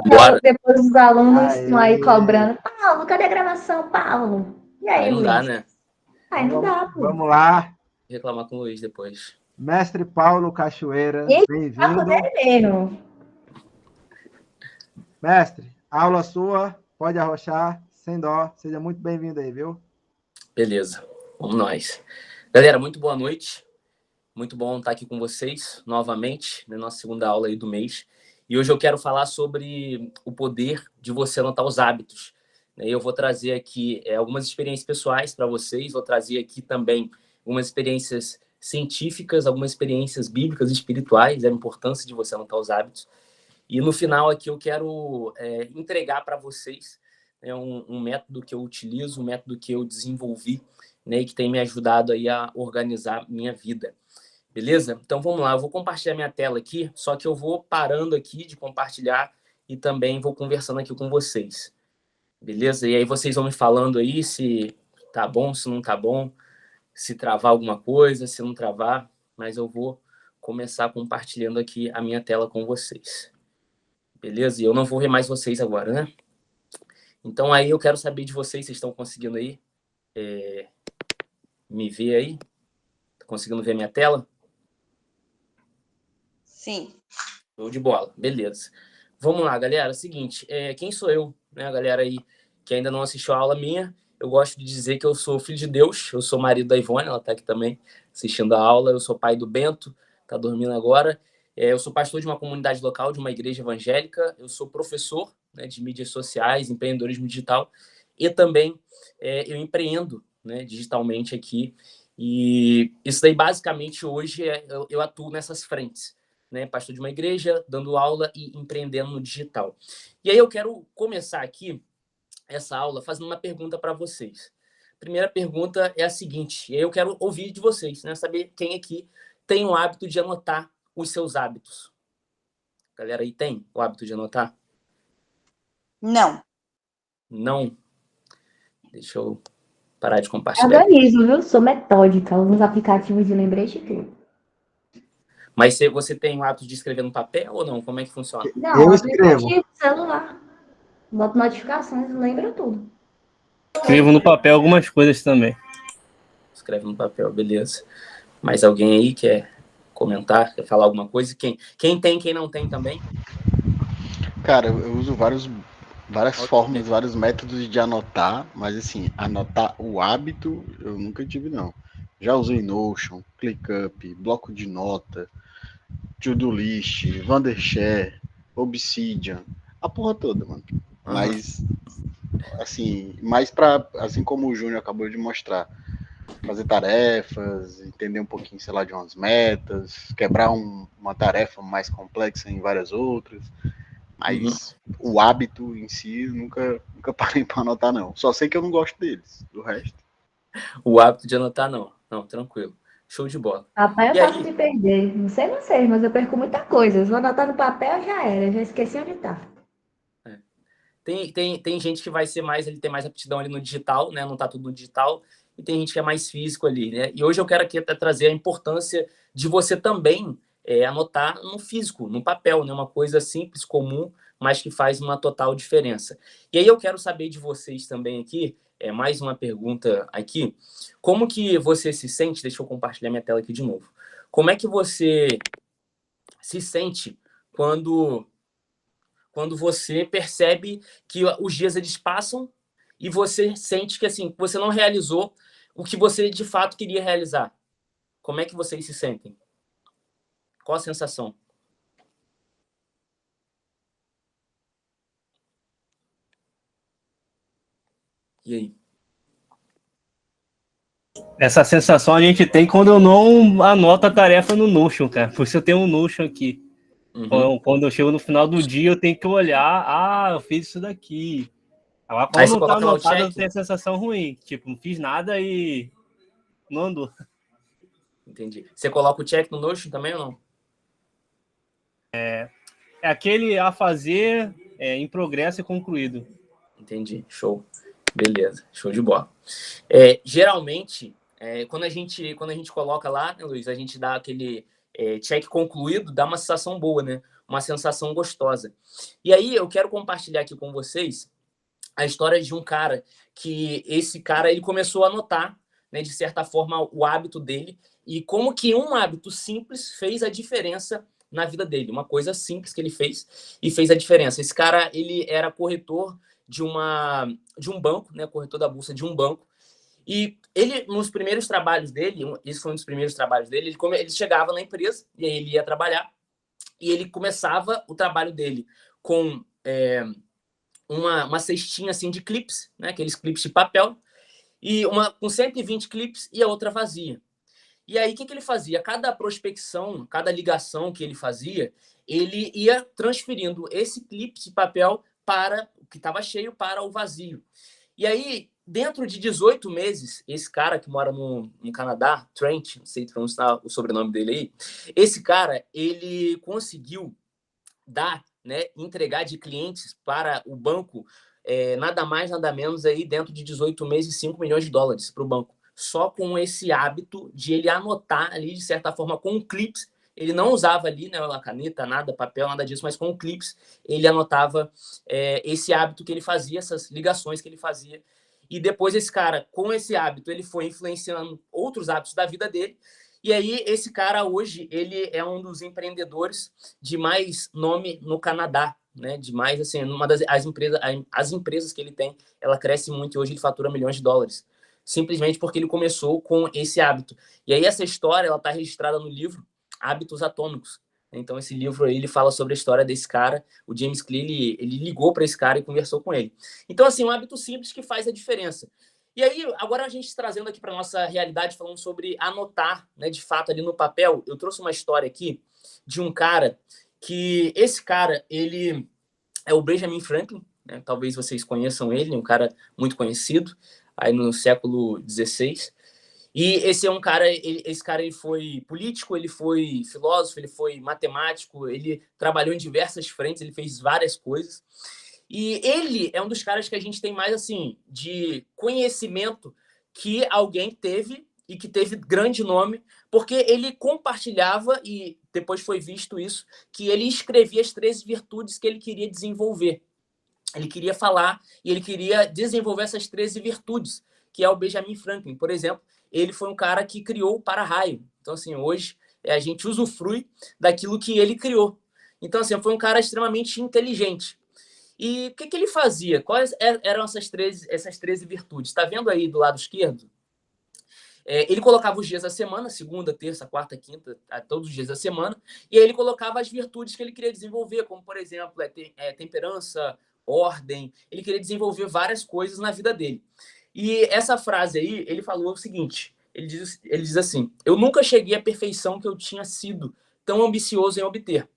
Bora. Depois os alunos estão aí Aê. cobrando. Paulo, cadê a gravação, Paulo? E aí, Aí não Luiz? dá, né? Aí não dá, pô. Vamos lá. Reclamar com o Luiz depois. Mestre Paulo Cachoeira, E papo bem-vindo. dele mesmo. Mestre, aula sua, pode arrochar, sem dó. Seja muito bem-vindo aí, viu? Beleza, vamos nós. Galera, muito boa noite. Muito bom estar aqui com vocês novamente, na nossa segunda aula aí do mês. E hoje eu quero falar sobre o poder de você anotar os hábitos. Eu vou trazer aqui algumas experiências pessoais para vocês, vou trazer aqui também algumas experiências científicas, algumas experiências bíblicas e espirituais, a importância de você anotar os hábitos. E no final aqui eu quero entregar para vocês um método que eu utilizo, um método que eu desenvolvi, e que tem me ajudado aí a organizar minha vida. Beleza? Então vamos lá, eu vou compartilhar minha tela aqui, só que eu vou parando aqui de compartilhar e também vou conversando aqui com vocês. Beleza? E aí vocês vão me falando aí se tá bom, se não tá bom, se travar alguma coisa, se não travar, mas eu vou começar compartilhando aqui a minha tela com vocês. Beleza? E eu não vou ver mais vocês agora, né? Então aí eu quero saber de vocês, vocês estão conseguindo aí me ver aí? Tá conseguindo ver minha tela? Sim. Show de bola, beleza. Vamos lá, galera. É o seguinte, quem sou eu, né, a galera aí que ainda não assistiu a aula minha, eu gosto de dizer que eu sou filho de Deus, eu sou marido da Ivone, ela tá aqui também assistindo a aula, eu sou pai do Bento, tá dormindo agora, eu sou pastor de uma comunidade local, de uma igreja evangélica, eu sou professor, né, de mídias sociais, empreendedorismo digital, e também eu empreendo, né, digitalmente aqui, e isso daí basicamente hoje eu atuo nessas frentes, né, pastor de uma igreja, dando aula e empreendendo no digital. E aí eu quero começar aqui essa aula fazendo uma pergunta para vocês. A primeira pergunta é a seguinte, e aí eu quero ouvir de vocês, né, saber quem aqui tem o hábito de anotar os seus hábitos. A galera aí tem o hábito de anotar? Não. Não? Deixa eu parar de compartilhar. Organizo, viu? Sou metódica, uso os aplicativos de lembrete e tudo. Mas você tem o hábito de escrever no papel ou não? Como é que funciona? Não, Eu escrevo. aplicativo, celular. Boto notificações, lembra tudo. Escrevo no papel algumas coisas também. Escreve no papel, beleza. Mais alguém aí quer comentar, quer falar alguma coisa? Quem tem, quem não tem também? Cara, eu uso várias formas, vários métodos de anotar, mas assim, anotar o hábito eu nunca tive, não. Já usei Notion, ClickUp, bloco de nota, To-Do List, Wondershare, Obsidian, a porra toda, mano. Mas, assim, mais pra, assim como o Júnior acabou de mostrar, fazer tarefas, entender um pouquinho, sei lá, de umas metas, quebrar uma tarefa mais complexa em várias outras. Mas o hábito em si, nunca parei para anotar, não. Só sei que eu não gosto deles, do resto. O hábito de anotar, não. Não, tranquilo. Show de bola. Papel E eu faço aí? de perder. Não sei vocês, mas eu perco muita coisa. Se eu anotar no papel, já era. Já esqueci onde tá. Tem gente que vai ser mais, ele tem mais aptidão ali no digital, né? Não tá tudo no digital. E tem gente que é mais físico ali, né? E hoje eu quero aqui até trazer a importância de você também anotar no físico, no papel, né? Uma coisa simples, comum, mas que faz uma total diferença. E aí eu quero saber de vocês também aqui, mais uma pergunta aqui. Como que você se sente? Deixa eu compartilhar minha tela aqui de novo. Como é que você se sente quando você percebe que os dias eles passam e você sente que assim, você não realizou o que você de fato queria realizar? Como é que vocês se sentem? Qual a sensação? E aí? Essa sensação a gente tem quando eu não anoto a tarefa no Notion, cara. Por isso eu tenho um Notion aqui. Quando eu chego no final do dia, eu tenho que olhar, eu fiz isso daqui. Agora, quando não tá anotado, eu tenho a sensação ruim. Tipo, não fiz nada e não andou. Entendi. Você coloca o check no Notion também ou não? É aquele a fazer em progresso e concluído. Entendi. Show. Beleza. Show de bola. Geralmente, quando a gente coloca lá, né, Luiz, a gente dá aquele check concluído, dá uma sensação boa, né? uma sensação gostosa. E aí eu quero compartilhar aqui com vocês a história de um cara que esse cara ele começou a notar, né, de certa forma, o hábito dele e como que um hábito simples fez a diferença na vida dele. Uma coisa simples que ele fez e fez a diferença. Esse cara, ele era corretor de um banco, né, corretor da bolsa de um banco. E ele, nos primeiros trabalhos dele, esse foi um dos primeiros trabalhos dele, ele chegava na empresa e aí ele ia trabalhar e ele começava o trabalho dele com uma cestinha assim de clips, né, aqueles clips de papel, e uma com 120 clips e a outra vazia. E aí, o que ele fazia? Cada prospecção, cada ligação que ele fazia, ele ia transferindo esse clipe de papel para o que estava cheio para o vazio. E aí, dentro de 18 meses, esse cara que mora no Canadá, Trent, não sei pronunciar o sobrenome dele aí, esse cara, ele conseguiu entregar de clientes para o banco nada mais, nada menos aí dentro de 18 meses, 5 milhões de dólares para o banco. Só com esse hábito de ele anotar ali, de certa forma, com clips. Ele não usava ali, né, a caneta, nada, papel, nada disso, mas com clips ele anotava esse hábito que ele fazia, essas ligações que ele fazia. E depois esse cara, com esse hábito, ele foi influenciando outros hábitos da vida dele. E aí esse cara hoje, ele é um dos empreendedores de mais nome no Canadá, né? De mais, assim, as empresas que ele tem, ela cresce muito e hoje ele fatura milhões de dólares. Simplesmente porque ele começou com esse hábito. E aí essa história, ela está registrada no livro Hábitos Atômicos. Então esse livro aí, ele fala sobre a história desse cara. O James Clear, ele ligou para esse cara e conversou com ele. Então, assim, um hábito simples que faz a diferença. E aí, agora a gente trazendo aqui para nossa realidade, falando sobre anotar, né, de fato, ali no papel, eu trouxe uma história aqui de um cara que, esse cara, ele é o Benjamin Franklin, né? Talvez vocês conheçam ele, um cara muito conhecido, aí no século XVI. E esse é um cara, esse cara ele foi político, ele foi filósofo, ele foi matemático, ele trabalhou em diversas frentes, ele fez várias coisas. E ele é um dos caras que a gente tem mais, assim, de conhecimento que alguém teve e que teve grande nome, porque ele compartilhava, e depois foi visto isso, que ele escrevia as 13 virtudes que ele queria desenvolver. Ele queria falar e ele queria desenvolver essas 13 virtudes, que é o Benjamin Franklin. Por exemplo, ele foi um cara que criou o para-raio. Então, assim, hoje a gente usufrui daquilo que ele criou. Então, assim, foi um cara extremamente inteligente. E o que ele fazia? Quais eram essas 13 virtudes? Está vendo aí do lado esquerdo? Ele colocava os dias da semana, segunda, terça, quarta, quinta, todos os dias da semana, e aí ele colocava as virtudes que ele queria desenvolver, como, por exemplo, temperança, ordem. Ele queria desenvolver várias coisas na vida dele. E essa frase aí, ele falou o seguinte, ele diz assim: eu nunca cheguei à perfeição que eu tinha sido tão ambicioso em obter.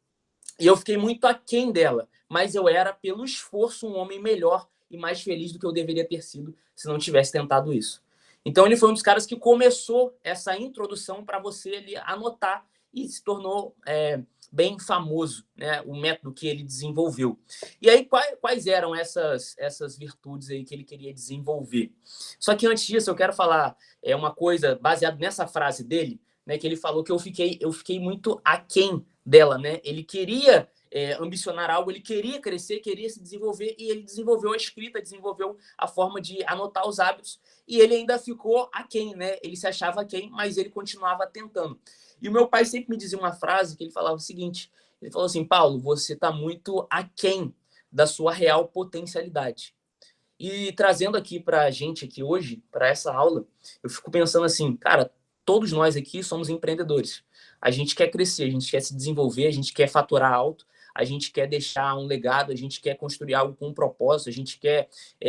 E eu fiquei muito aquém dela, mas eu era, pelo esforço, um homem melhor e mais feliz do que eu deveria ter sido se não tivesse tentado isso. Então, ele foi um dos caras que começou essa introdução para você ali anotar e se tornou bem famoso, né, o método que ele desenvolveu. E aí, quais eram essas virtudes aí que ele queria desenvolver? Só que antes disso, eu quero falar uma coisa baseada nessa frase dele, né, que ele falou que eu fiquei muito aquém dela, né? Ele queria ambicionar algo, ele queria crescer, queria se desenvolver, e ele desenvolveu a escrita, desenvolveu a forma de anotar os hábitos, e ele ainda ficou aquém, né? Ele se achava aquém, mas ele continuava tentando. E o meu pai sempre me dizia uma frase que ele falava o seguinte, ele falou assim: Paulo, você está muito aquém da sua real potencialidade. E trazendo aqui para a gente aqui hoje, para essa aula, eu fico pensando assim, cara, todos nós aqui somos empreendedores. A gente quer crescer, a gente quer se desenvolver, a gente quer faturar alto, a gente quer deixar um legado, a gente quer construir algo com um propósito, a gente quer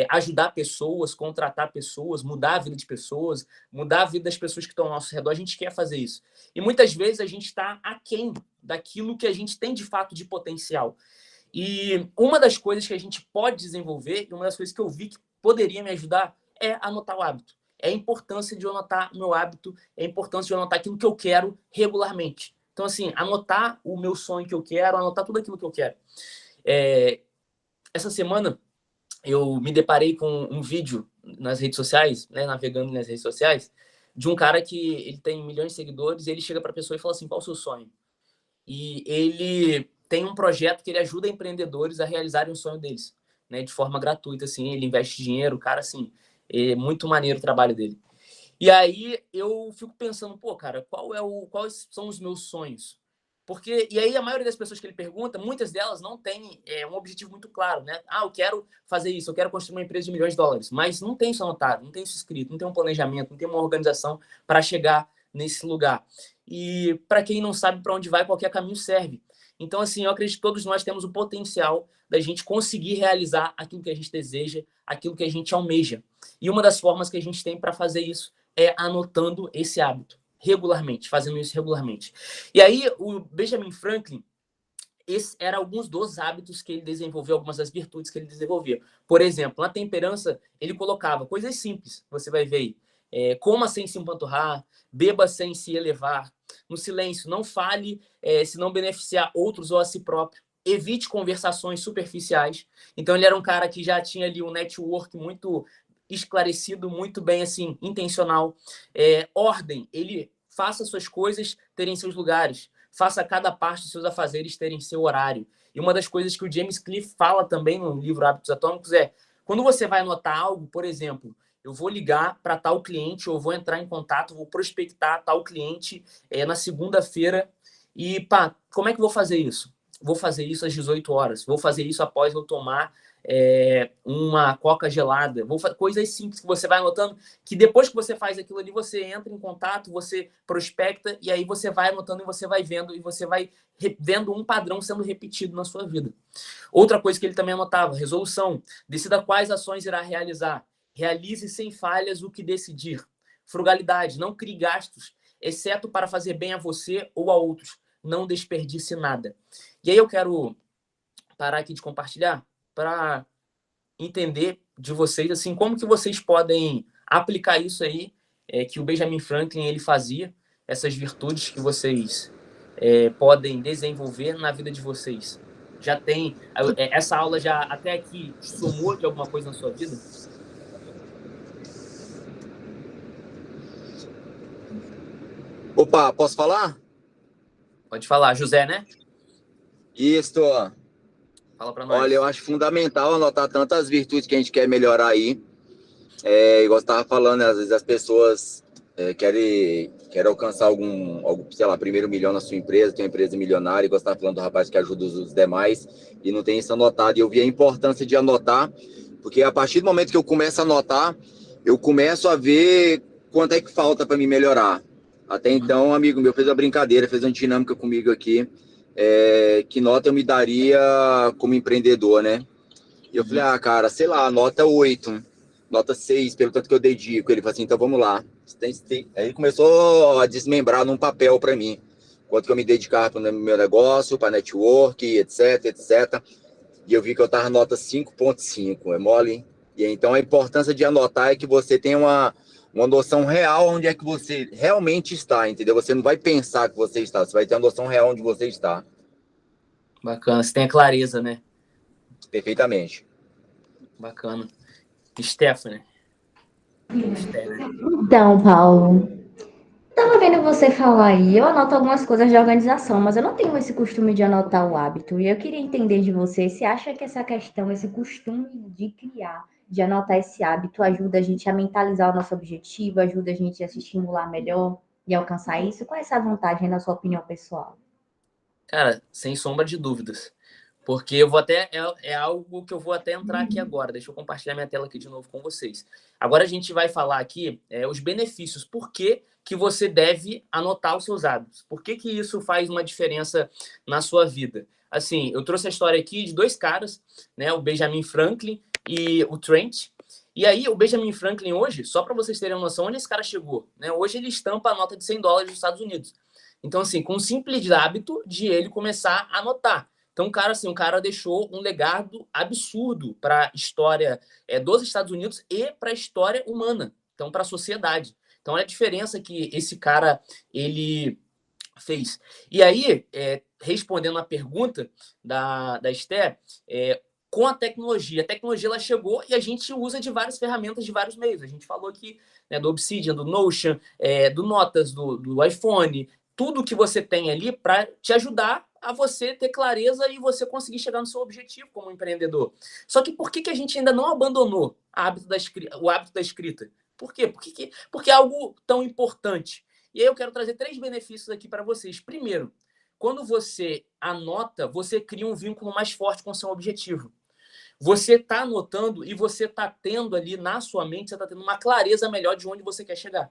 ajudar pessoas, contratar pessoas, mudar a vida de pessoas, mudar a vida das pessoas que estão ao nosso redor, a gente quer fazer isso. E muitas vezes a gente está aquém daquilo que a gente tem de fato de potencial. E uma das coisas que a gente pode desenvolver, e uma das coisas que eu vi que poderia me ajudar, é anotar o hábito. É a importância de eu anotar meu hábito, é a importância de eu anotar aquilo que eu quero regularmente. Então, assim, anotar o meu sonho que eu quero, anotar tudo aquilo que eu quero. Essa semana, eu me deparei com um vídeo nas redes sociais, né, navegando nas redes sociais, de um cara que ele tem milhões de seguidores, e ele chega para a pessoa e fala assim: qual é o seu sonho? E ele tem um projeto que ele ajuda empreendedores a realizarem o sonho deles, né, de forma gratuita, assim, ele investe dinheiro, cara, assim, é muito maneiro o trabalho dele. E aí eu fico pensando, pô, cara, quais são os meus sonhos? Porque, e aí a maioria das pessoas que ele pergunta, muitas delas não têm um objetivo muito claro, né? Ah, eu quero fazer isso, eu quero construir uma empresa de $milhões de dólares, mas não tem isso anotado, não tem isso escrito, não tem um planejamento, não tem uma organização para chegar nesse lugar. E para quem não sabe para onde vai, qualquer caminho serve. Então, assim, eu acredito que todos nós temos o potencial da gente conseguir realizar aquilo que a gente deseja, aquilo que a gente almeja. E uma das formas que a gente tem para fazer isso é anotando esse hábito regularmente, fazendo isso regularmente. E aí, o Benjamin Franklin, esses eram alguns dos hábitos que ele desenvolveu, algumas das virtudes que ele desenvolvia. Por exemplo, na temperança, ele colocava coisas simples, você vai ver aí. Coma sem se empanturrar, beba sem se elevar. No silêncio, não fale se não beneficiar outros ou a si próprio. Evite conversações superficiais. Então, ele era um cara que já tinha ali um network muito esclarecido, muito bem assim, intencional. Ordem, ele faça suas coisas terem seus lugares, faça cada parte dos seus afazeres terem seu horário. E uma das coisas que o James Clear fala também no livro Hábitos Atômicos é, quando você vai anotar algo, por exemplo, eu vou ligar para tal cliente, ou vou entrar em contato, vou prospectar tal cliente na segunda-feira e, pá, como é que eu vou fazer isso? Vou fazer isso às 18 horas, vou fazer isso após eu tomar uma coca gelada, coisas simples que você vai anotando, que depois que você faz aquilo ali, você entra em contato, você prospecta, e aí você vai anotando e você vai vendo, e você vai vendo um padrão sendo repetido na sua vida. Outra coisa que ele também anotava, resolução, decida quais ações irá realizar, realize sem falhas o que decidir. Frugalidade, não crie gastos, exceto para fazer bem a você ou a outros, não desperdice nada. E aí eu quero parar aqui de compartilhar para entender de vocês, assim, como que vocês podem aplicar isso aí que o Benjamin Franklin ele fazia, essas virtudes que vocês podem desenvolver na vida de vocês. Já tem essa aula já até aqui somou de alguma coisa na sua vida? Opa, posso falar? Pode falar, José, né? Isso. Fala para nós. Olha, eu acho fundamental anotar tantas virtudes que a gente quer melhorar aí. Igual você estava falando, né? Às vezes as pessoas querem alcançar sei lá, primeiro milhão na sua empresa, tem uma empresa milionária, igual você estava falando do rapaz que ajuda os demais e não tem isso anotado. E eu vi a importância de anotar, porque a partir do momento que eu começo a anotar, eu começo a ver quanto é que falta para me melhorar. Até então, um amigo meu fez uma brincadeira, fez uma dinâmica comigo aqui, que nota eu me daria como empreendedor, né? E eu falei, cara, sei lá, nota 8, nota 6, pelo tanto que eu dedico. Ele falou assim, então vamos lá. Aí ele começou a desmembrar num papel para mim, quanto que eu me dedicava para o meu negócio, para network, etc, etc. E eu vi que eu estava nota 5.5, é mole, hein? E então a importância de anotar é que você tenha uma noção real onde é que você realmente está, entendeu? Você não vai pensar que você está, você vai ter uma noção real onde você está. Bacana, você tem a clareza, né? Perfeitamente. Bacana. Stephanie. Então, Paulo, estava vendo você falar aí, eu anoto algumas coisas de organização, mas eu não tenho esse costume de anotar o hábito. E eu queria entender de você, se acha que essa questão, esse costume de criar, de anotar esse hábito, ajuda a gente a mentalizar o nosso objetivo, ajuda a gente a se estimular melhor e alcançar isso? Qual é essa vantagem, na sua opinião pessoal? Cara, sem sombra de dúvidas. Porque eu vou até. É algo que eu vou até entrar aqui agora. Deixa eu compartilhar minha tela aqui de novo com vocês. Agora a gente vai falar aqui os benefícios. Por que você deve anotar os seus hábitos? Por que isso faz uma diferença na sua vida? Assim, eu trouxe a história aqui de dois caras, né? O Benjamin Franklin e o Trent. E aí, o Benjamin Franklin hoje, só para vocês terem uma noção onde esse cara chegou, né? Hoje ele estampa a nota de $100 dos Estados Unidos. Então, assim, com um simples hábito de ele começar a anotar. Então, o cara deixou um legado absurdo para a história dos Estados Unidos e para a história humana, então para a sociedade. Então, olha a diferença que esse cara ele fez. E aí, respondendo a pergunta da Esther, com a tecnologia ela chegou e a gente usa de várias ferramentas, de vários meios. A gente falou aqui do Obsidian, do Notion, do Notas, do iPhone, tudo que você tem ali para te ajudar a você ter clareza e você conseguir chegar no seu objetivo como empreendedor. Só que por que a gente ainda não abandonou o hábito da escrita? Por quê? Porque é algo tão importante. E aí eu quero trazer 3 benefícios aqui para vocês. Primeiro, quando você anota, você cria um vínculo mais forte com o seu objetivo. Você está anotando e você está tendo ali na sua mente, você está tendo uma clareza melhor de onde você quer chegar.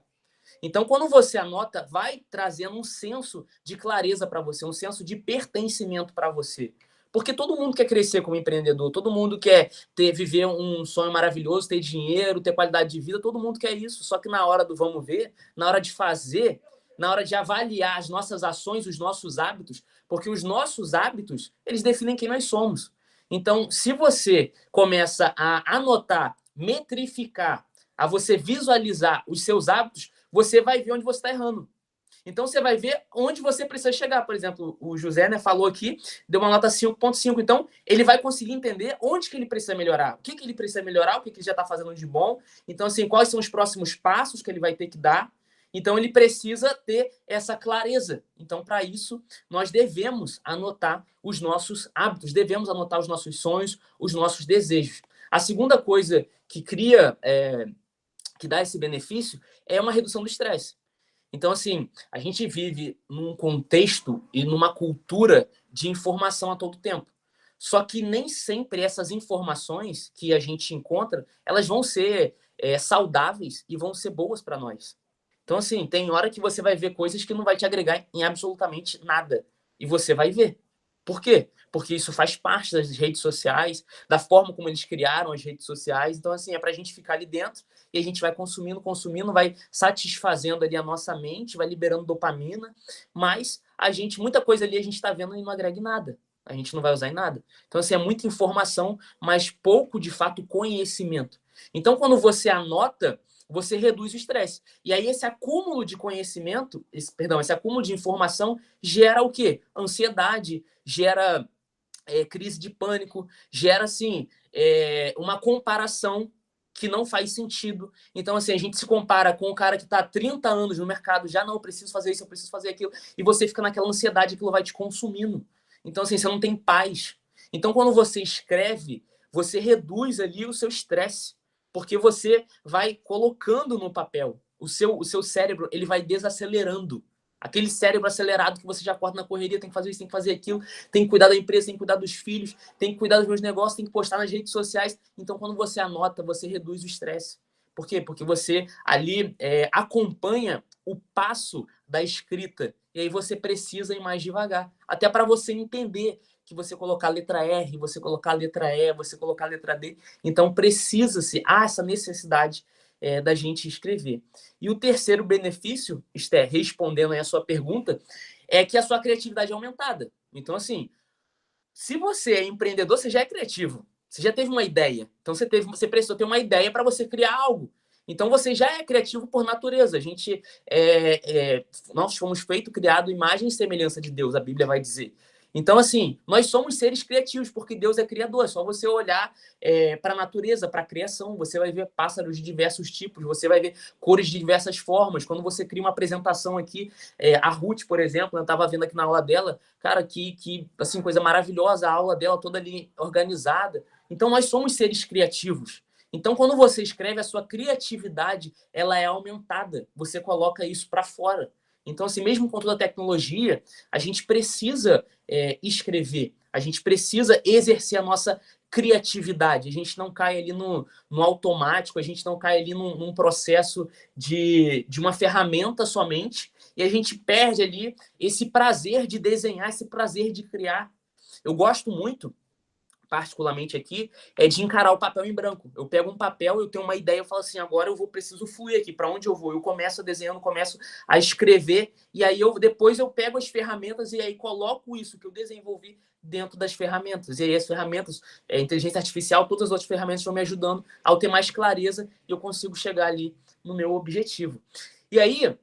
Então, quando você anota, vai trazendo um senso de clareza para você, um senso de pertencimento para você. Porque todo mundo quer crescer como empreendedor, todo mundo quer viver um sonho maravilhoso, ter dinheiro, ter qualidade de vida, todo mundo quer isso. Só que na hora do vamos ver, na hora de fazer, na hora de avaliar as nossas ações, os nossos hábitos, porque os nossos hábitos, eles definem quem nós somos. Então, se você começa a anotar, metrificar, a você visualizar os seus hábitos, você vai ver onde você está errando. Então, você vai ver onde você precisa chegar. Por exemplo, o José, né, falou aqui, deu uma nota 5.5. Então, ele vai conseguir entender onde que ele precisa melhorar. O que ele precisa melhorar, o que ele já está fazendo de bom. Então, assim, quais são os próximos passos que ele vai ter que dar. Então, ele precisa ter essa clareza. Então, para isso, nós devemos anotar os nossos hábitos, devemos anotar os nossos sonhos, os nossos desejos. A segunda coisa que que dá esse benefício é uma redução do estresse. Então, assim, a gente vive num contexto e numa cultura de informação a todo tempo. Só que nem sempre essas informações que a gente encontra, elas vão ser saudáveis e vão ser boas para nós. Então, assim, tem hora que você vai ver coisas que não vai te agregar em absolutamente nada. E você vai ver. Por quê? Porque isso faz parte das redes sociais, da forma como eles criaram as redes sociais. Então, assim, é pra gente ficar ali dentro e a gente vai consumindo, vai satisfazendo ali a nossa mente, vai liberando dopamina, mas muita coisa ali a gente tá vendo e não agrega em nada. A gente não vai usar em nada. Então, assim, é muita informação, mas pouco, de fato, conhecimento. Então, quando você anota, você reduz o estresse. E aí esse acúmulo de conhecimento, esse acúmulo de informação gera o quê? Ansiedade, gera crise de pânico, gera, assim, uma comparação que não faz sentido. Então, assim, a gente se compara com o cara que está há 30 anos no mercado, já não, eu preciso fazer isso, eu preciso fazer aquilo, e você fica naquela ansiedade, aquilo vai te consumindo. Então, assim, você não tem paz. Então, quando você escreve, você reduz ali o seu estresse, porque você vai colocando no papel. O seu cérebro, ele vai desacelerando. Aquele cérebro acelerado que você já acorda na correria, tem que fazer isso, tem que fazer aquilo, tem que cuidar da empresa, tem que cuidar dos filhos, tem que cuidar dos meus negócios, tem que postar nas redes sociais. Então, quando você anota, você reduz o estresse. Por quê? Porque você ali acompanha o passo da escrita. E aí você precisa ir mais devagar. Até para você entender que você colocar a letra R, você colocar a letra E, você colocar a letra D. Então, há essa necessidade da gente escrever. E o terceiro benefício, Esther, respondendo aí a sua pergunta, é que a sua criatividade é aumentada. Então, assim, se você é empreendedor, você já é criativo. Você já teve uma ideia. Então, você precisou ter uma ideia para você criar algo. Então, você já é criativo por natureza. Nós fomos criados imagem e semelhança de Deus, a Bíblia vai dizer. Então, assim, nós somos seres criativos, porque Deus é criador. É só você olhar para a natureza, para a criação. Você vai ver pássaros de diversos tipos, você vai ver cores de diversas formas. Quando você cria uma apresentação aqui, a Ruth, por exemplo, eu estava vendo aqui na aula dela, cara, que assim, coisa maravilhosa, a aula dela toda ali organizada. Então, nós somos seres criativos. Então, quando você escreve, a sua criatividade ela é aumentada. Você coloca isso para fora. Então, assim, mesmo com toda a tecnologia, a gente precisa escrever, a gente precisa exercer a nossa criatividade. A gente não cai ali no automático, a gente não cai ali num processo de uma ferramenta somente, e a gente perde ali esse prazer de desenhar, esse prazer de criar. Eu gosto muito, particularmente aqui, de encarar o papel em branco. Eu pego um papel, eu tenho uma ideia, eu falo assim, agora preciso fluir aqui, para onde eu vou? Eu começo desenhando, começo a escrever, e aí depois eu pego as ferramentas e aí coloco isso que eu desenvolvi dentro das ferramentas. E aí as ferramentas, inteligência artificial, todas as outras ferramentas vão me ajudando a eu ter mais clareza e eu consigo chegar ali no meu objetivo. E aí,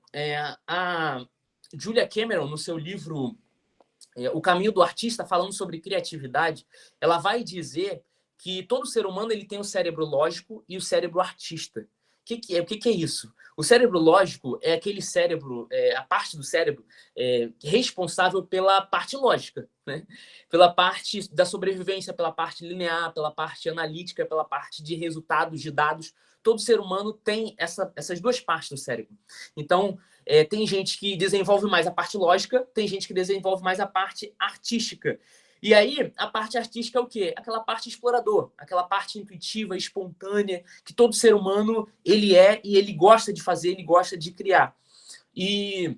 a Julia Cameron, no seu livro O Caminho do Artista, falando sobre criatividade, ela vai dizer que todo ser humano ele tem o cérebro lógico e o cérebro artista. O que é isso? O cérebro lógico é aquele cérebro, a parte do cérebro responsável pela parte lógica, né? Pela parte da sobrevivência, pela parte linear, pela parte analítica, pela parte de resultados, de dados. Todo ser humano tem essas duas partes do cérebro. Então, tem gente que desenvolve mais a parte lógica, tem gente que desenvolve mais a parte artística. E aí, a parte artística é o quê? Aquela parte explorador, aquela parte intuitiva, espontânea, que todo ser humano, ele e ele gosta de fazer, ele gosta de criar. E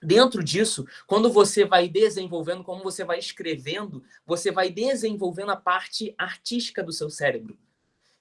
dentro disso, quando você vai desenvolvendo, como você vai escrevendo, você vai desenvolvendo a parte artística do seu cérebro.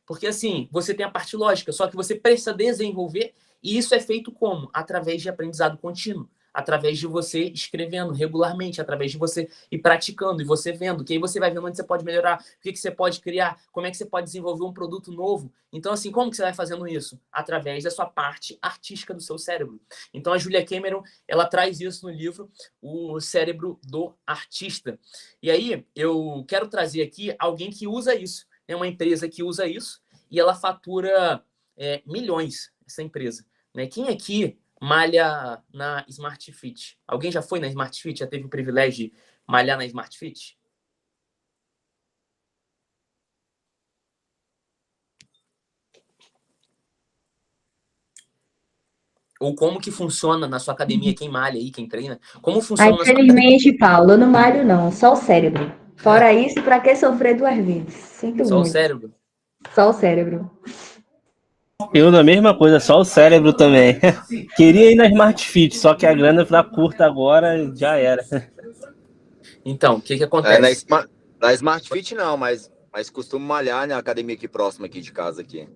Porque, assim, você tem a parte lógica, só que você precisa desenvolver, e isso é feito como? Através de aprendizado contínuo. Através de você escrevendo regularmente, através de você ir praticando e você vendo, que aí você vai vendo onde você pode melhorar, o que você pode criar, como é que você pode desenvolver um produto novo. Então, assim, como que você vai fazendo isso? Através da sua parte artística do seu cérebro. Então, a Julia Cameron, ela traz isso no livro O Cérebro do Artista. E aí, eu quero trazer aqui alguém que usa isso. É uma empresa que usa isso e ela fatura milhões, essa empresa. Né? Quem aqui malha na Smart Fit? Alguém já foi na Smart Fit? Já teve o privilégio de malhar na Smart Fit? Ou como que funciona na sua academia, quem malha aí, quem treina? Como funciona na sua academia? Infelizmente, Paulo, eu não malho não, só o cérebro. Fora isso, pra que sofrer duas vezes? Sinto Só o muito. cérebro? Só o cérebro. Eu na mesma coisa, só o cérebro também. Queria ir na Smart Fit, só que a grana tá curta agora, já era. Então, o que acontece? Na Smart Fit não, mas costumo malhar na academia aqui próxima aqui de casa aqui.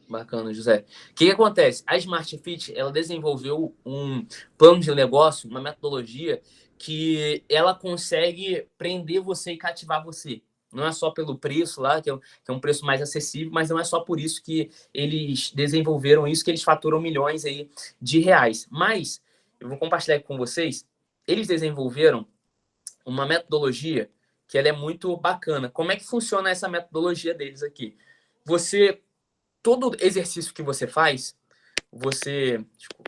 Bacana, José. O que acontece? A Smart Fit, ela desenvolveu um plano de negócio, uma metodologia que ela consegue prender você e cativar você. Não é só pelo preço lá, que é um preço mais acessível, mas não é só por isso que eles desenvolveram isso, que eles faturam milhões aí de reais. Mas, eu vou compartilhar aqui com vocês, eles desenvolveram uma metodologia que ela é muito bacana. Como é que funciona essa metodologia deles aqui? Todo exercício que você faz, deixa eu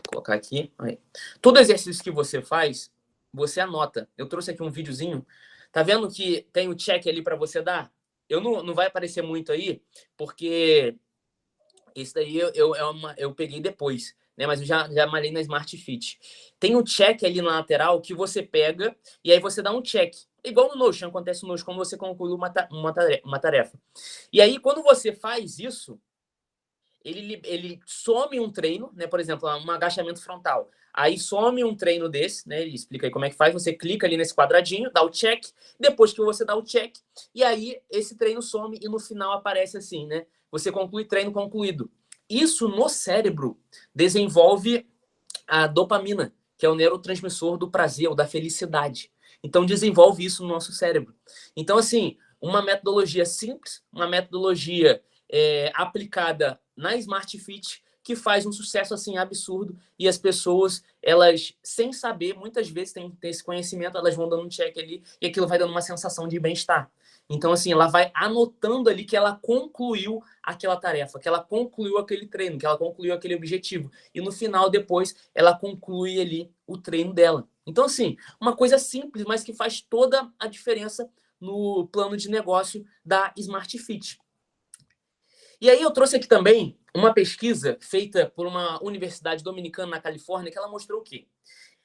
colocar aqui. Aí. Todo exercício que você faz, você anota. Eu trouxe aqui um videozinho. Tá vendo que tem o check ali para você dar? Não vai aparecer muito aí, porque esse daí eu peguei depois, né? Mas eu já malhei na Smart Fit. Tem um check ali na lateral que você pega e aí você dá um check. Igual no Notion, acontece no Notion, quando você conclui uma tarefa. E aí, quando você faz isso, ele some um treino, né? Por exemplo, um agachamento frontal. Aí some um treino desse, né? Ele explica aí como é que faz. Você clica ali nesse quadradinho, dá o check. Depois que você dá o check, e aí esse treino some e no final aparece assim, né? Você conclui treino concluído. Isso no cérebro desenvolve a dopamina, que é o neurotransmissor do prazer ou da felicidade. Então desenvolve isso no nosso cérebro. Então, assim, uma metodologia simples, uma metodologia aplicada na Smart Fit, que faz um sucesso assim absurdo, e as pessoas, elas, sem saber, muitas vezes tem esse conhecimento, elas vão dando um check ali, e aquilo vai dando uma sensação de bem-estar. Então, assim, ela vai anotando ali que ela concluiu aquela tarefa, que ela concluiu aquele treino, que ela concluiu aquele objetivo. E no final, depois, ela conclui ali o treino dela. Então, assim, uma coisa simples, mas que faz toda a diferença no plano de negócio da Smart Fit. E aí eu trouxe aqui também uma pesquisa feita por uma universidade dominicana na Califórnia, que ela mostrou o quê?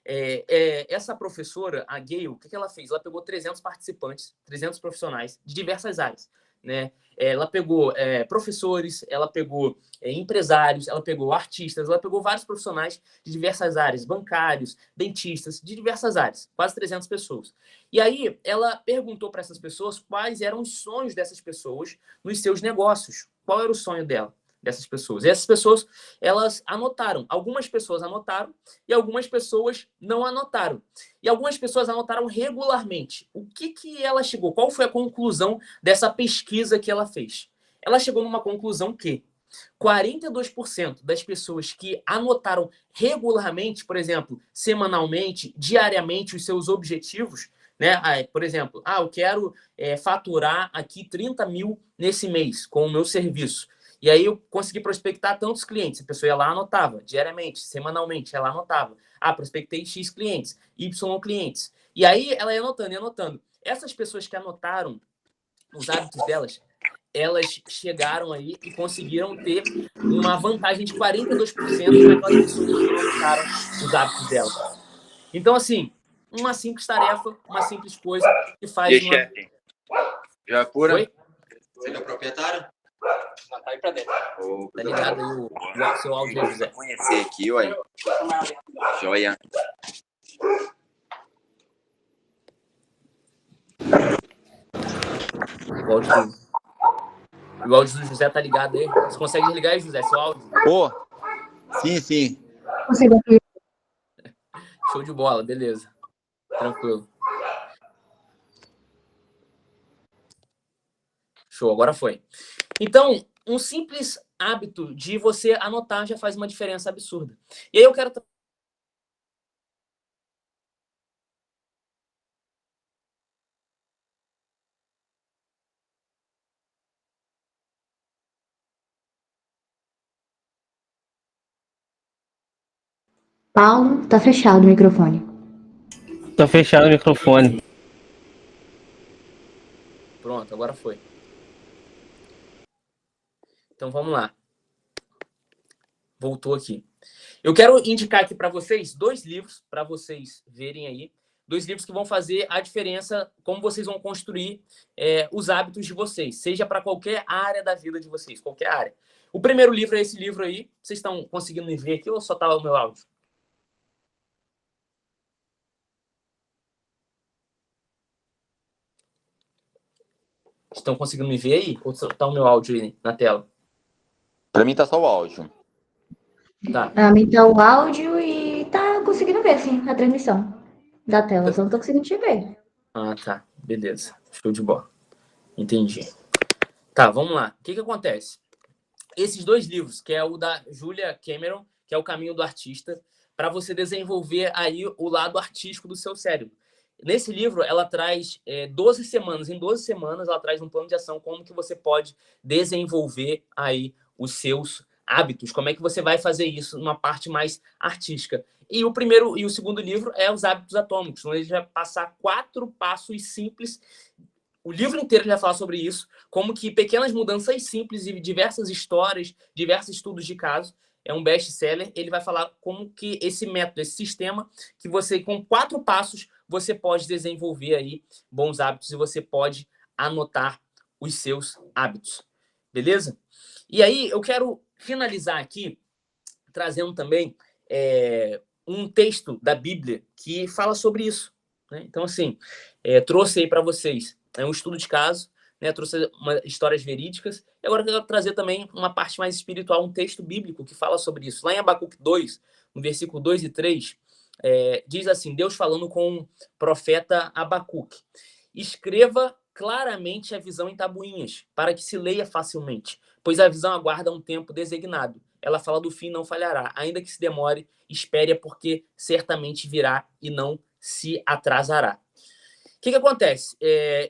Essa professora, a Gayle, o que ela fez? Ela pegou 300 participantes, 300 profissionais de diversas áreas, né? Ela pegou professores, ela pegou empresários, ela pegou artistas, ela pegou vários profissionais de diversas áreas, bancários, dentistas, de diversas áreas, quase 300 pessoas. E aí ela perguntou para essas pessoas quais eram os sonhos dessas pessoas nos seus negócios. Qual era o sonho dessas pessoas? E essas pessoas, elas anotaram. Algumas pessoas anotaram e algumas pessoas não anotaram. E algumas pessoas anotaram regularmente. O que ela chegou? Qual foi a conclusão dessa pesquisa que ela fez? Ela chegou numa conclusão que 42% das pessoas que anotaram regularmente, por exemplo, semanalmente, diariamente, os seus objetivos, né? Por exemplo, eu quero faturar aqui 30 mil nesse mês com o meu serviço. E aí eu consegui prospectar tantos clientes. A pessoa ia lá, anotava, diariamente, semanalmente, ia lá, anotava. Ah, prospectei X clientes, Y clientes. E aí ela ia anotando, ia anotando. Essas pessoas que anotaram os hábitos delas, elas chegaram aí e conseguiram ter uma vantagem de 42% naquelas pessoas que não anotaram os hábitos delas. Então, assim, uma simples tarefa, uma simples coisa que faz E chefe, já apura? Oi? Você é o proprietário? Tá aí pra dentro. Tá ligado aí o seu áudio aí, José. Vou conhecer aqui, ué. Joia. O áudio do José tá ligado aí. Você consegue desligar aí, José, seu áudio? Pô, sim. Consigo aqui. Show de bola, beleza. Tranquilo. Show, agora foi. Então, um simples hábito de você anotar já faz uma diferença absurda. E aí eu quero... Paulo, tá fechado o microfone. Tá fechado o microfone. Pronto, agora foi. Então vamos lá. Voltou aqui. Eu quero indicar aqui para vocês 2 livros, para vocês verem aí. 2 livros que vão fazer a diferença, como vocês vão construir os hábitos de vocês, seja para qualquer área da vida de vocês, qualquer área. O primeiro livro é esse livro aí. Vocês estão conseguindo me ver aqui ou só tá o meu áudio? Estão conseguindo me ver aí? Ou tá o meu áudio aí na tela? Pra mim tá só o áudio. Tá. Pra mim tá o áudio e tá conseguindo ver, sim, a transmissão da tela. Só não tô conseguindo te ver. Ah, tá. Beleza. Show de bola. Entendi. Tá, vamos lá. O que acontece? Esses 2 livros, que é o da Julia Cameron, que é O Caminho do Artista, para você desenvolver aí o lado artístico do seu cérebro. Nesse livro, ela traz 12 semanas. Em 12 semanas, ela traz um plano de ação, como que você pode desenvolver aí os seus hábitos, como é que você vai fazer isso numa parte mais artística. E o primeiro e o segundo livro é Os Hábitos Atômicos, onde ele vai passar 4 passos simples. O livro inteiro vai falar sobre isso, como que pequenas mudanças simples e diversas histórias, diversos estudos de caso, é um best-seller. Ele vai falar como que esse método, esse sistema, que você, com 4 passos, você pode desenvolver aí bons hábitos e você pode anotar os seus hábitos. Beleza? E aí, eu quero finalizar aqui trazendo também um texto da Bíblia que fala sobre isso, né? Então, assim, trouxe aí para vocês um estudo de caso, né? Trouxe histórias verídicas. E agora eu quero trazer também uma parte mais espiritual, um texto bíblico que fala sobre isso. Lá em Abacuque 2, no versículo 2 e 3, diz assim, Deus falando com o profeta Abacuque: escreva claramente a visão em tabuinhas, para que se leia facilmente, pois a visão aguarda um tempo designado. Ela fala do fim, não falhará. Ainda que se demore, espere, porque certamente virá e não se atrasará. O que acontece?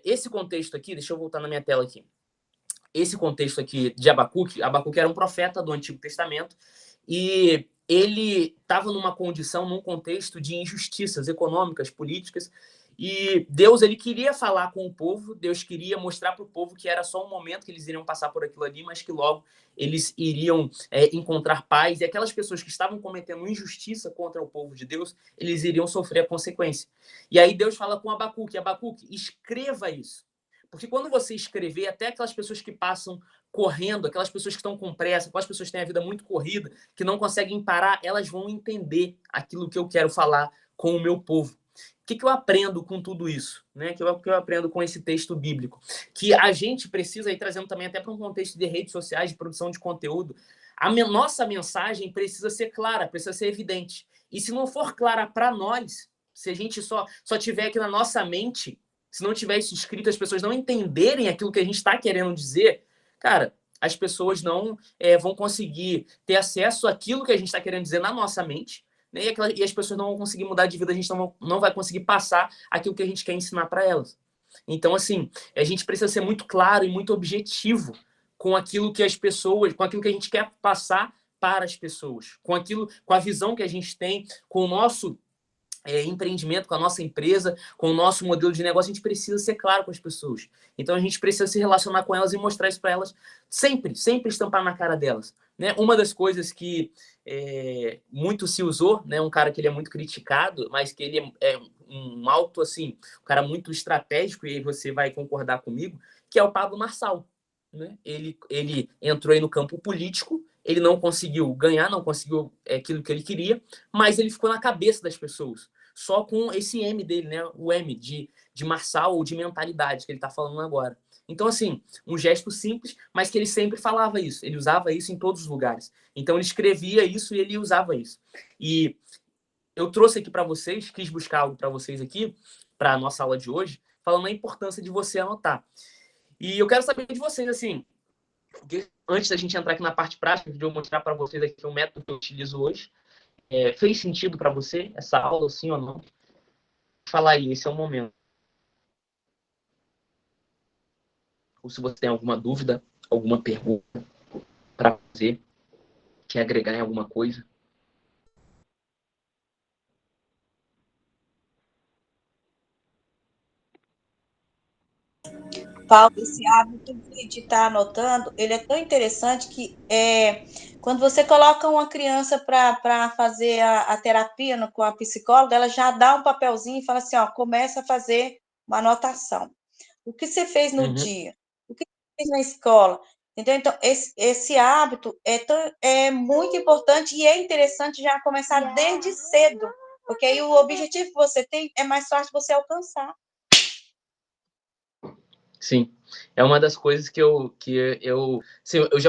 Esse contexto aqui, deixa eu voltar na minha tela aqui. Esse contexto aqui de Abacuque, Abacuque era um profeta do Antigo Testamento e ele estava num contexto de injustiças econômicas, políticas, e Deus, ele queria falar com o povo, Deus queria mostrar para o povo que era só um momento que eles iriam passar por aquilo ali, mas que logo eles iriam encontrar paz, e aquelas pessoas que estavam cometendo injustiça contra o povo de Deus, eles iriam sofrer a consequência. E aí Deus fala com Abacuque: Abacuque, escreva isso. Porque quando você escrever, até aquelas pessoas que passam correndo, aquelas pessoas que estão com pressa, aquelas pessoas que têm a vida muito corrida, que não conseguem parar, elas vão entender aquilo que eu quero falar com o meu povo. O que eu aprendo com tudo isso? Né? O que eu aprendo com esse texto bíblico? Que a gente precisa, ir trazendo também até para um contexto de redes sociais, de produção de conteúdo, nossa mensagem precisa ser clara, precisa ser evidente. E se não for clara para nós, se a gente só tiver aqui na nossa mente, se não tiver isso escrito, as pessoas não entenderem aquilo que a gente está querendo dizer, cara, as pessoas não vão conseguir ter acesso àquilo que a gente está querendo dizer na nossa mente, né? E as pessoas não vão conseguir mudar de vida, a gente não vai conseguir passar aquilo que a gente quer ensinar para elas. Então, assim, a gente precisa ser muito claro e muito objetivo com aquilo que as pessoas, com aquilo que a gente quer passar para as pessoas, com a visão que a gente tem, com o nosso empreendimento, com a nossa empresa, com o nosso modelo de negócio. A gente precisa ser claro com as pessoas. Então a gente precisa se relacionar com elas e mostrar isso para elas sempre estampar na cara delas, né? Uma das coisas que muito se usou, né? Um cara que ele é muito criticado, mas que ele é um um cara muito estratégico, e aí você vai concordar comigo, que é o Pablo Marçal, né? Ele entrou aí no campo político, ele não conseguiu ganhar, não conseguiu aquilo que ele queria, mas ele ficou na cabeça das pessoas, só com esse M dele, né? O M de Marçal, ou de mentalidade, que ele está falando agora. Então, assim, um gesto simples, mas que ele sempre falava isso, ele usava isso em todos os lugares. Então, ele escrevia isso e ele usava isso. E eu trouxe aqui para vocês, quis buscar algo para vocês aqui, para a nossa aula de hoje, falando a importância de você anotar. E eu quero saber de vocês, assim, antes da gente entrar aqui na parte prática, de eu mostrar para vocês aqui o método que eu utilizo hoje, fez sentido para você essa aula, sim ou não? Fala aí, esse é o momento. Ou se você tem alguma dúvida, alguma pergunta para fazer, quer agregar em alguma coisa. Paulo, esse hábito de estar anotando, ele é tão interessante que quando você coloca uma criança para fazer a terapia com a psicóloga, ela já dá um papelzinho e fala assim, ó, começa a fazer uma anotação. O que você fez no dia? O que você fez na escola? Entendeu? Então, esse hábito é muito importante e é interessante já começar desde cedo, porque aí o objetivo que você tem é mais fácil você alcançar. Sim, é uma das coisas que eu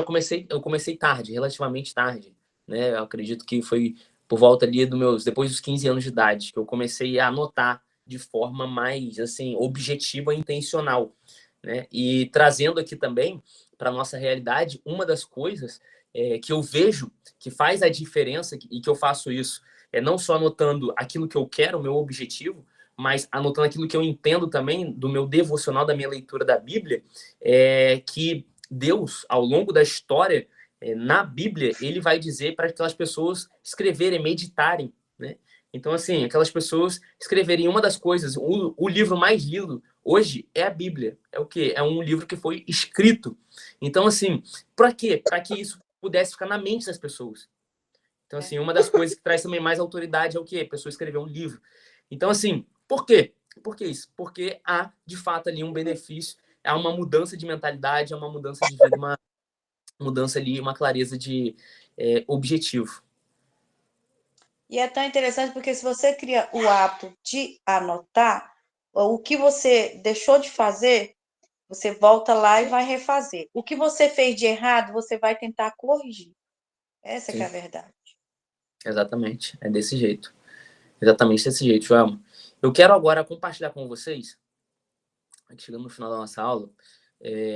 comecei tarde, relativamente tarde, né? Eu acredito que foi por volta ali depois dos 15 anos de idade, que eu comecei a anotar de forma mais, assim, objetiva e intencional, né? E trazendo aqui também para nossa realidade, uma das coisas que eu vejo que faz a diferença e que eu faço isso não só anotando aquilo que eu quero, o meu objetivo, mas anotando aquilo que eu entendo também do meu devocional, da minha leitura da Bíblia, que Deus, ao longo da história, na Bíblia, ele vai dizer para aquelas pessoas escreverem, meditarem, né? Então, assim, aquelas pessoas escreverem. Uma das coisas, o livro mais lido hoje é a Bíblia. É o quê? É um livro que foi escrito. Então, assim, para quê? Para que isso pudesse ficar na mente das pessoas. Então, assim, uma das coisas que traz também mais autoridade é o quê? A pessoa escrever um livro. Então, assim, por quê? Por que isso? Porque há, de fato, ali um benefício, há uma mudança de mentalidade, há uma mudança de vida, uma mudança ali, uma clareza de objetivo. E é tão interessante porque se você cria o hábito de anotar, o que você deixou de fazer, você volta lá e vai refazer. O que você fez de errado, você vai tentar corrigir. Essa que é a verdade. Exatamente, é desse jeito. Exatamente desse jeito, João. Eu quero agora compartilhar com vocês, chegando no final da nossa aula,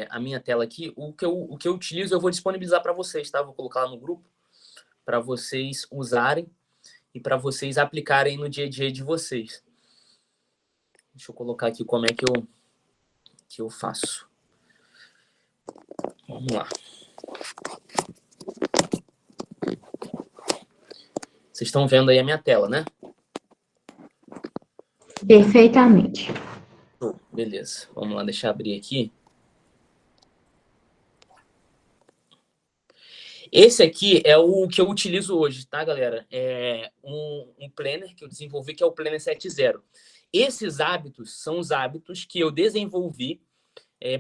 a minha tela aqui. O que eu utilizo, eu vou disponibilizar para vocês, tá? Vou colocar lá no grupo para vocês usarem e para vocês aplicarem no dia a dia de vocês. Deixa eu colocar aqui como é que eu faço. Vamos lá. Vocês estão vendo aí a minha tela, né? Perfeitamente. Beleza. Vamos lá, deixa eu abrir aqui. Esse aqui é o que eu utilizo hoje, tá, galera? É um planner que eu desenvolvi, que é o Planner 7.0. Esses hábitos são os hábitos que eu desenvolvi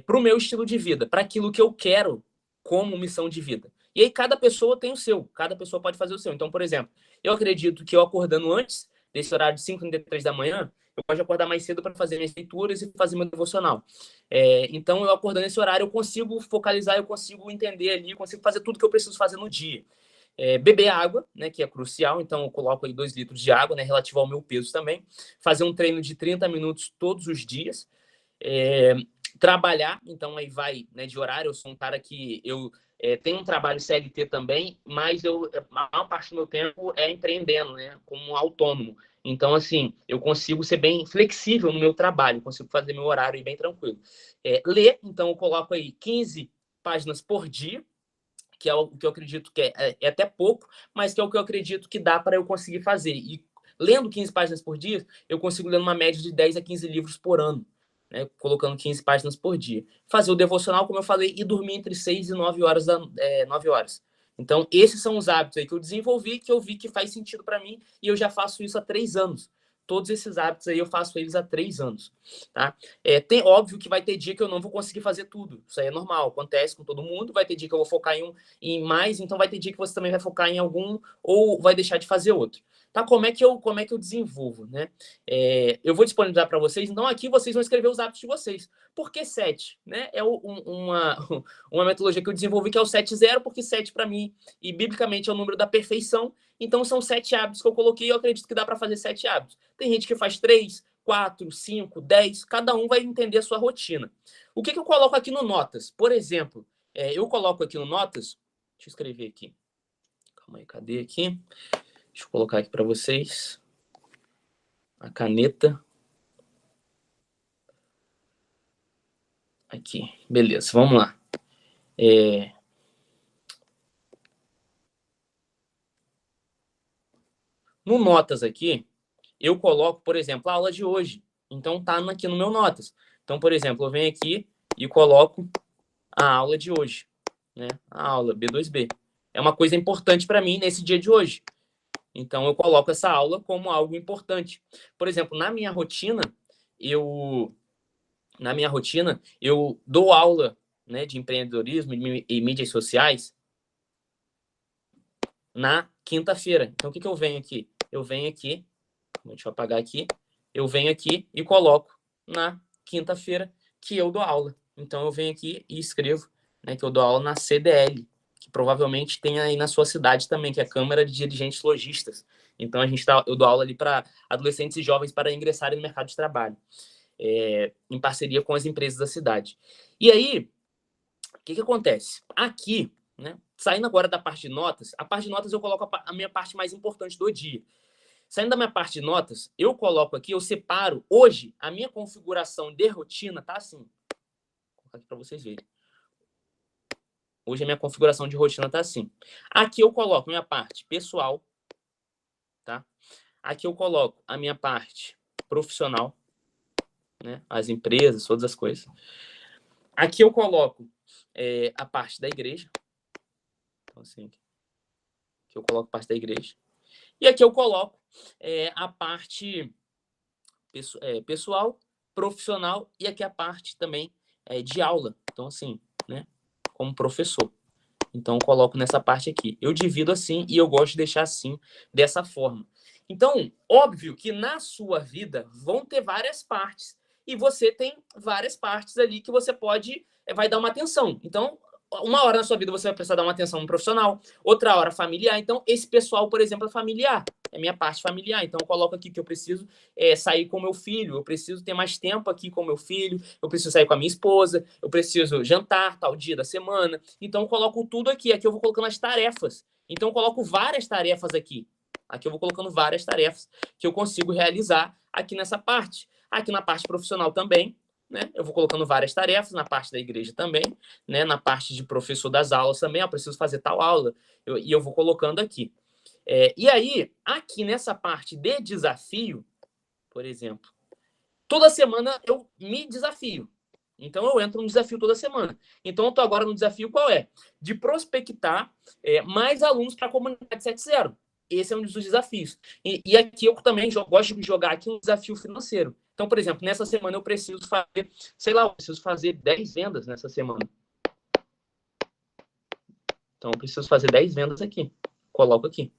para o meu estilo de vida, para aquilo que eu quero como missão de vida. E aí cada pessoa tem o seu, cada pessoa pode fazer o seu. Então, por exemplo, eu acredito que eu acordando antes desse horário de 5h33 da manhã, eu posso acordar mais cedo para fazer minhas leituras e fazer meu devocional. Então, eu acordando nesse horário, eu consigo focalizar, eu consigo entender ali, eu consigo fazer tudo que eu preciso fazer no dia. Beber água, né, que é crucial, então eu coloco aí 2 litros de água, né, relativo ao meu peso também. Fazer um treino de 30 minutos todos os dias. Trabalhar, então aí vai, né, de horário. Eu sou um cara que eu tenho um trabalho CLT também, mas a maior parte do meu tempo é empreendendo, né, como autônomo. Então, assim, eu consigo ser bem flexível no meu trabalho, consigo fazer meu horário bem tranquilo. Ler, então eu coloco aí 15 páginas por dia, que é o que eu acredito que é até pouco, mas que é o que eu acredito que dá para eu conseguir fazer. E lendo 15 páginas por dia, eu consigo ler uma média de 10 a 15 livros por ano, né, colocando 15 páginas por dia. Fazer o devocional, como eu falei, e dormir entre 6 e 9 horas. 9 horas. Então, esses são os hábitos aí que eu desenvolvi, que eu vi que faz sentido para mim, e eu já faço isso há 3 anos. Todos esses hábitos aí eu faço eles há 3 anos, tá? Tem, óbvio que vai ter dia que eu não vou conseguir fazer tudo. Isso aí é normal, acontece com todo mundo. Vai ter dia que eu vou focar em mais, então vai ter dia que você também vai focar em algum ou vai deixar de fazer outro. Tá? Como é que eu desenvolvo, né? Eu vou disponibilizar para vocês, então aqui vocês vão escrever os hábitos de vocês. Por que 7? Né? É uma metodologia que eu desenvolvi que é o 7-0, porque 7 para mim, e biblicamente é o número da perfeição. Então são 7 hábitos que eu coloquei e eu acredito que dá para fazer 7 hábitos. Tem gente que faz 3, 4, 5, 10, cada um vai entender a sua rotina. O que eu coloco aqui no Notas? Por exemplo, eu coloco aqui no Notas, deixa eu escrever aqui. Calma aí, cadê aqui? Deixa eu colocar aqui para vocês. A caneta. Aqui, beleza, vamos lá. No Notas aqui, eu coloco, por exemplo, a aula de hoje. Então, tá aqui no meu Notas. Então, por exemplo, eu venho aqui e coloco a aula de hoje, né? A aula B2B. É uma coisa importante para mim nesse dia de hoje. Então, eu coloco essa aula como algo importante. Por exemplo, na minha rotina, eu dou aula, né, de empreendedorismo e mídias sociais na quinta-feira. Então, o que eu venho aqui? Eu venho aqui, deixa eu apagar aqui, eu venho aqui e coloco na quinta-feira que eu dou aula. Então, eu venho aqui e escrevo, né, que eu dou aula na CDL, que provavelmente tem aí na sua cidade também, que é a Câmara de Dirigentes Lojistas. Então, eu dou aula ali para adolescentes e jovens para ingressarem no mercado de trabalho, em parceria com as empresas da cidade. E aí, o que acontece? Aqui, né, saindo agora da parte de notas, a parte de notas eu coloco a minha parte mais importante do dia. Saindo da minha parte de notas, eu coloco aqui, eu separo. Hoje, a minha configuração de rotina tá assim. Vou colocar aqui para vocês verem. Hoje a minha configuração de rotina tá assim. Aqui eu coloco a minha parte pessoal, tá? Aqui eu coloco a minha parte profissional, né? As empresas, todas as coisas. Aqui eu coloco a parte da igreja. Então, assim, aqui eu coloco a parte da igreja. E aqui eu coloco a parte pessoal, profissional, e aqui a parte também de aula. Então, assim, né? Como professor. Então, eu coloco nessa parte aqui. Eu divido assim e eu gosto de deixar assim, dessa forma. Então, óbvio que na sua vida vão ter várias partes. E você tem várias partes ali que você vai dar uma atenção. Então, uma hora na sua vida você vai precisar dar uma atenção profissional, outra hora familiar. Então, esse pessoal, por exemplo, é familiar. É minha parte familiar. Então, eu coloco aqui que eu preciso sair com meu filho, eu preciso ter mais tempo aqui com meu filho, eu preciso sair com a minha esposa, eu preciso jantar tal dia da semana. Então, eu coloco tudo aqui. Aqui eu vou colocando as tarefas. Então, eu coloco várias tarefas aqui. Aqui eu vou colocando várias tarefas que eu consigo realizar aqui nessa parte. Aqui na parte profissional também, né? Eu vou colocando várias tarefas, na parte da igreja também, né? Na parte de professor das aulas também, eu preciso fazer tal aula, e eu vou colocando aqui. E aí, aqui nessa parte de desafio, por exemplo, toda semana eu me desafio. Então, eu entro no desafio toda semana. Então, eu estou agora no desafio qual é? De prospectar mais alunos para a comunidade 7.0. Esse é um dos desafios. E aqui eu também gosto de jogar aqui um desafio financeiro. Então, por exemplo, nessa semana eu preciso fazer, eu preciso fazer 10 vendas nessa semana. Então, eu preciso fazer 10 vendas aqui. Coloco aqui.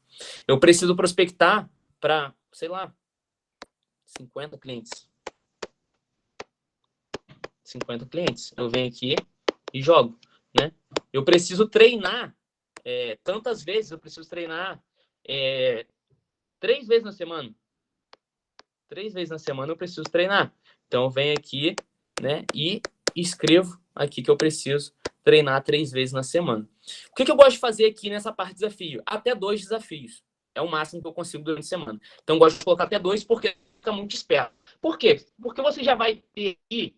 Eu preciso prospectar para, 50 clientes. 50 clientes. Eu venho aqui e jogo, né? Eu preciso treinar tantas vezes, eu preciso treinar 3 vezes na semana. 3 vezes na semana eu preciso treinar. Então, eu venho aqui, né, e escrevo aqui que eu preciso treinar 3 vezes na semana. O que eu gosto de fazer aqui nessa parte de desafio? Até 2 desafios. É o máximo que eu consigo durante a semana. Então, eu gosto de colocar até 2 porque fica muito esperto. Por quê? Porque você já vai ter aqui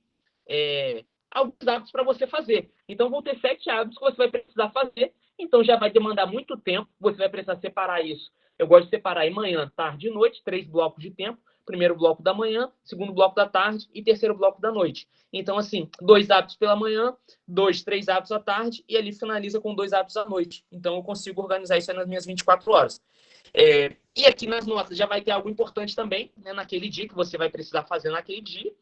alguns hábitos para você fazer. Então, vão ter 7 hábitos que você vai precisar fazer. Então, já vai demandar muito tempo. Você vai precisar separar isso. Eu gosto de separar em manhã, tarde e noite, 3 blocos de tempo. Primeiro bloco da manhã, segundo bloco da tarde e terceiro bloco da noite. Então, assim, 2 hábitos pela manhã, 2, 3 hábitos à tarde e ali finaliza com 2 hábitos à noite. Então, eu consigo organizar isso nas minhas 24 horas. E aqui nas notas já vai ter algo importante também, né, naquele dia que você vai precisar fazer naquele dia.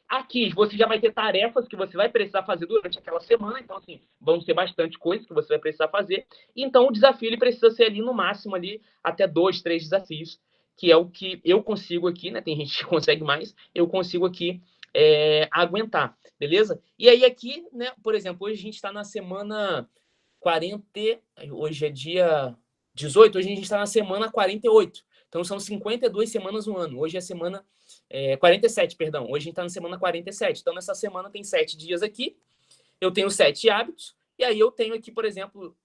Aqui você já vai ter tarefas que você vai precisar fazer durante aquela semana. Então, assim, vão ser bastante coisas que você vai precisar fazer. Então, o desafio ele precisa ser ali no máximo ali até 2, 3 desafios, que é o que eu consigo aqui, né? Tem gente que consegue mais, eu consigo aqui aguentar, beleza? E aí aqui, né, por exemplo, hoje a gente está na semana 40, hoje é dia 18, hoje a gente está na semana 48. Então são 52 semanas no ano. Hoje é a semana 47, perdão. Hoje a gente está na semana 47. Então nessa semana tem 7 dias aqui. Eu tenho 7 hábitos. E aí eu tenho aqui, por exemplo,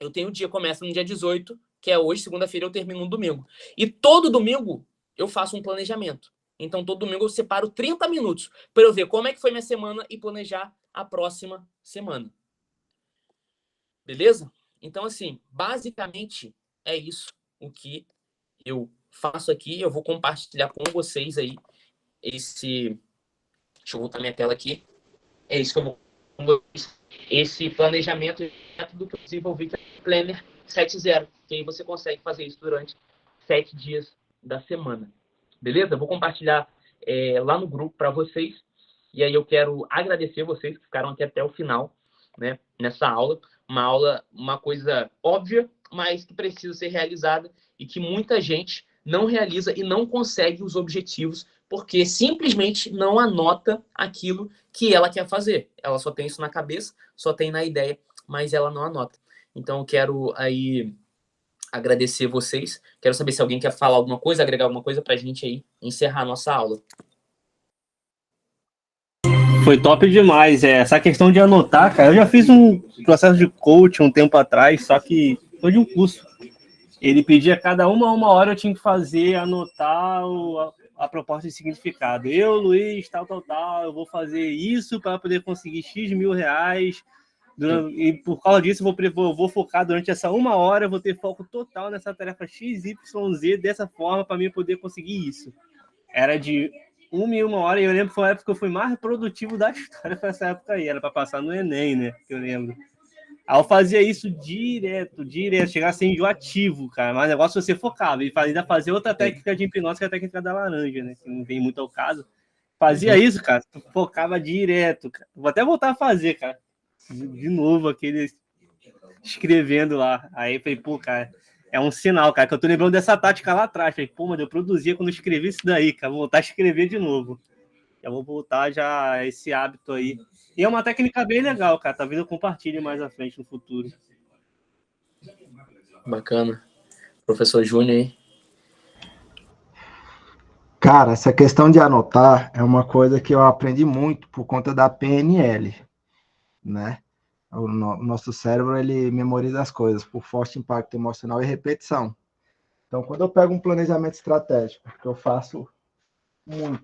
eu tenho o dia, começa no dia 18, que é hoje, segunda-feira, eu termino no domingo. E todo domingo eu faço um planejamento. Então, todo domingo eu separo 30 minutos para eu ver como é que foi minha semana e planejar a próxima semana. Beleza? Então, assim, basicamente é isso o que eu faço aqui. Eu vou compartilhar com vocês aí esse... Deixa eu voltar minha tela aqui. É isso que eu vou com vocês. Esse planejamento e método que eu desenvolvi, que é o Planner 7.0. Que aí você consegue fazer isso durante 7 dias da semana. Beleza? Eu vou compartilhar lá no grupo para vocês. E aí eu quero agradecer vocês que ficaram aqui até o final, né, nessa aula. Uma coisa óbvia, mas que precisa ser realizada e que muita gente não realiza e não consegue os objetivos porque simplesmente não anota aquilo que ela quer fazer. Ela só tem isso na cabeça, só tem na ideia, mas ela não anota. Então eu quero aí agradecer vocês. Quero saber se alguém quer falar alguma coisa, agregar alguma coisa para a gente aí encerrar a nossa aula. Foi top demais. Essa questão de anotar, cara, eu já fiz um processo de coaching um tempo atrás, só que foi de um curso. Ele pedia cada uma hora eu tinha que fazer, anotar a proposta de significado. Eu, Luiz, tal, eu vou fazer isso para poder conseguir X mil reais. E por causa disso, eu vou focar durante essa 1 hora, eu vou ter foco total nessa tarefa XYZ dessa forma para mim poder conseguir isso. Era de 1 hora, e eu lembro que foi a época que eu fui mais produtivo da história nessa época aí, era para passar no Enem, né? Que eu lembro. Aí eu fazia isso direto, chegar a ser enjoativo, cara. Mas o negócio você focava. E ainda fazia outra técnica de hipnose, que é a técnica da laranja, né? Que não vem muito ao caso. Fazia isso, cara, focava direto, cara. Vou até voltar a fazer, cara. De novo, aquele escrevendo lá. Aí falei, pô, cara, é um sinal, cara, que eu tô lembrando dessa tática lá atrás. Falei, pô, mas eu produzia quando eu escrevi isso daí, cara. Vou voltar a escrever de novo. Eu vou voltar já a esse hábito aí. E é uma técnica bem legal, cara. Talvez eu compartilhe mais à frente no futuro. Bacana. Professor Júnior aí. Cara, essa questão de anotar é uma coisa que eu aprendi muito por conta da PNL, né? O nosso cérebro, ele memoriza as coisas por forte impacto emocional e repetição. Então, quando eu pego um planejamento estratégico, que eu faço muito,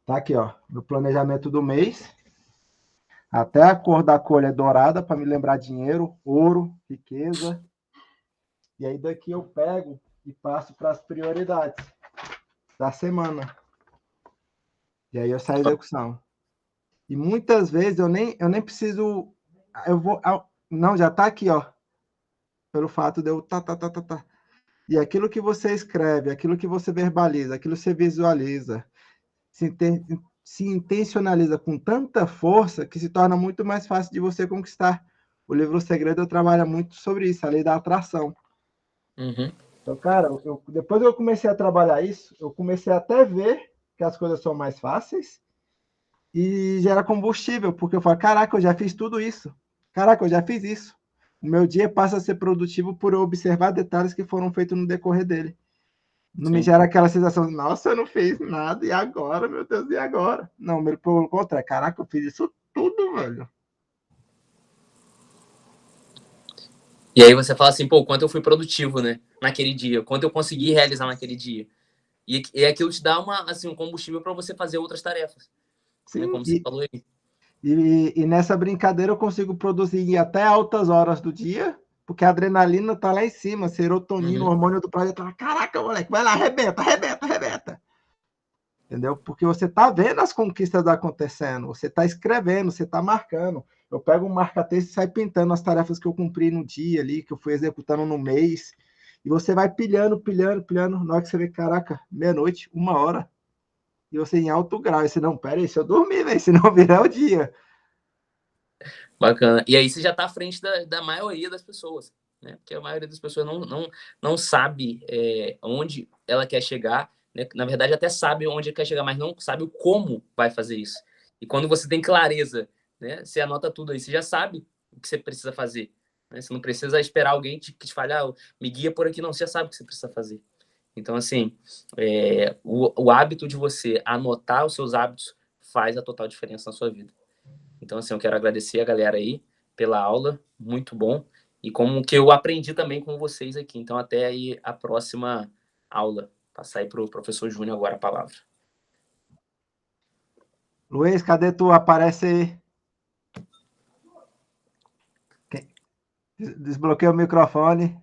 tá aqui, ó, no planejamento do mês, até a cor da colha dourada, para me lembrar dinheiro, ouro, riqueza. E aí daqui eu pego e passo para as prioridades da semana. E aí eu saio da execução. E muitas vezes eu nem preciso... Não, já está aqui, ó. Pelo fato de eu... Tá. E aquilo que você escreve, aquilo que você verbaliza, aquilo que você visualiza, se intencionaliza com tanta força que se torna muito mais fácil de você conquistar. O livro O Segredo trabalha muito sobre isso, a lei da atração. Uhum. Então, cara, depois que eu comecei a trabalhar isso, eu comecei até a ver que as coisas são mais fáceis e gera combustível, porque eu falo, caraca, eu já fiz tudo isso. Caraca, eu já fiz isso. O meu dia passa a ser produtivo por eu observar detalhes que foram feitos no decorrer dele. Não me gera aquela sensação de, nossa, eu não fiz nada, e agora, meu Deus, e agora? Não, pelo contrário, caraca, eu fiz isso tudo, velho. E aí você fala assim, pô, quanto eu fui produtivo, né? Naquele dia, quanto eu consegui realizar naquele dia. E aquilo te dá um combustível para você fazer outras tarefas. Sim, né? Como você falou aí. E nessa brincadeira eu consigo produzir em até altas horas do dia, porque a adrenalina tá lá em cima, serotonina, o hormônio do prazer tá lá, caraca, moleque, vai lá, arrebenta, arrebenta, arrebenta. Entendeu? Porque você tá vendo as conquistas acontecendo, você tá escrevendo, você tá marcando. Eu pego um marca-texto e saio pintando as tarefas que eu cumpri no dia ali, que eu fui executando no mês, e você vai pilhando, pilhando, pilhando, na hora que você vê, caraca, meia-noite, 1 hora, e você em alto grau, e você, não, pera aí, se eu dormir, velho, senão virar o dia. Bacana. E aí você já está à frente da maioria das pessoas, né? Porque a maioria das pessoas não sabe onde ela quer chegar, né? Na verdade, até sabe onde quer chegar, mas não sabe o como vai fazer isso. E quando você tem clareza, né? Você anota tudo aí, você já sabe o que você precisa fazer, né? Você não precisa esperar alguém que te fale, me guia por aqui, não. Você já sabe o que você precisa fazer. Então, assim, o hábito de você anotar os seus hábitos faz a total diferença na sua vida. Então, assim, eu quero agradecer a galera aí pela aula, muito bom. E como que eu aprendi também com vocês aqui. Então, até aí a próxima aula. Passar aí para o professor Júnior agora a palavra. Luiz, cadê tu? Aparece aí. Desbloqueia o microfone.